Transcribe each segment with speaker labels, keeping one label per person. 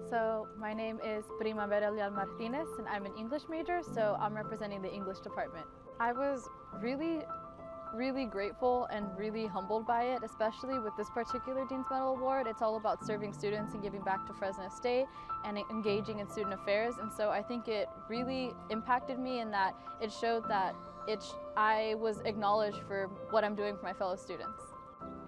Speaker 1: So my name is Primavera Martinez and I'm an English major, so I'm representing the English department. I was really grateful and really humbled by it, especially with this particular Dean's Medal Award. It's all about serving students and giving back to Fresno State and engaging in student affairs. And so I think it really impacted me in that it showed that I was acknowledged for what I'm doing for my fellow students.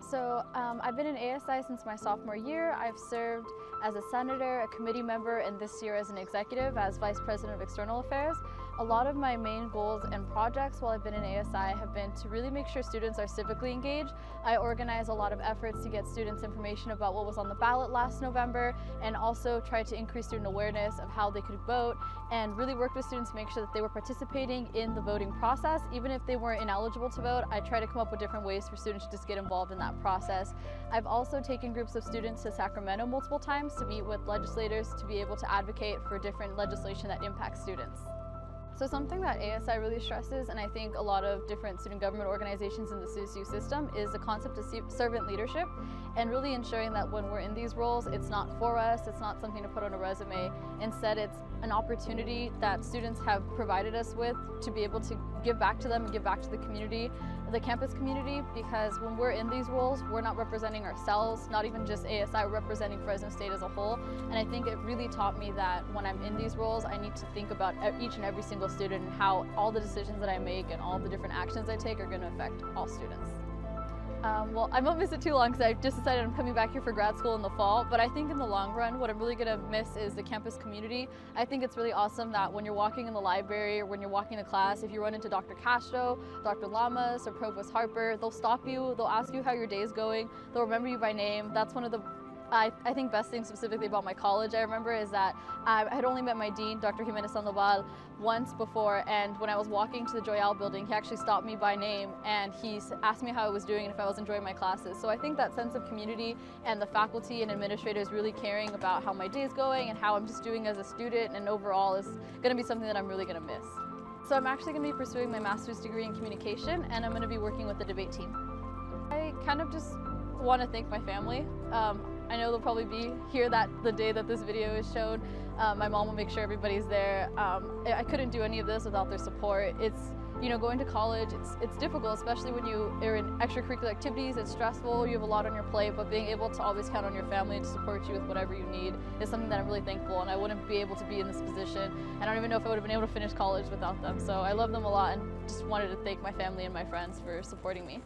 Speaker 1: So I've been in ASI since my sophomore year. I've served as a senator, a committee member, and this year as an executive as vice president of external affairs. A lot of my main goals and projects while I've been in ASI have been to really make sure students are civically engaged. I organize a lot of efforts to get students information about what was on the ballot last November, and also try to increase student awareness of how they could vote, and really work with students to make sure that they were participating in the voting process. Even if they weren't ineligible to vote, I try to come up with different ways for students to just get involved in that process. I've also taken groups of students to Sacramento multiple times to meet with legislators to be able to advocate for different legislation that impacts students. So something that ASI really stresses, and I think a lot of different student government organizations in the CSU system, is the concept of servant leadership, and really ensuring that when we're in these roles, it's not for us, it's not something to put on a resume. Instead, it's an opportunity that students have provided us with to be able to give back to them and give back to the community, the campus community, because when we're in these roles, we're not representing ourselves, not even just ASI, we're representing Fresno State as a whole. And I think it really taught me that when I'm in these roles, I need to think about each and every single student and how all the decisions that I make and all the different actions I take are going to affect all students. Well, I won't miss it too long because I've just decided I'm coming back here for grad school in the fall, but I think in the long run, what I'm really going to miss is the campus community. I think it's really awesome that when you're walking in the library or when you're walking to class, if you run into Dr. Castro, Dr. Lamas, or Provost Harper, they'll stop you, they'll ask you how your day is going, they'll remember you by name. That's one of the I think best thing specifically about my college I remember is that I had only met my dean, Dr. Jimenez Sandoval, once before, and when I was walking to the Joyal building, he actually stopped me by name and he asked me how I was doing and if I was enjoying my classes. So I think that sense of community and the faculty and administrators really caring about how my day is going and how I'm just doing as a student and overall is going to be something that I'm really going to miss. So I'm actually going to be pursuing my master's degree in communication, and I'm going to be working with the debate team. I kind of just want to thank my family. I know they'll probably be here the day that this video is shown. My mom will make sure everybody's there. I couldn't do any of this without their support. It's, you know, going to college, it's difficult, especially when you are in extracurricular activities. It's stressful, you have a lot on your plate, but being able to always count on your family to support you with whatever you need is something that I'm really thankful, and I wouldn't be able to be in this position. And I don't even know if I would have been able to finish college without them. So I love them a lot and just wanted to thank my family and my friends for supporting me.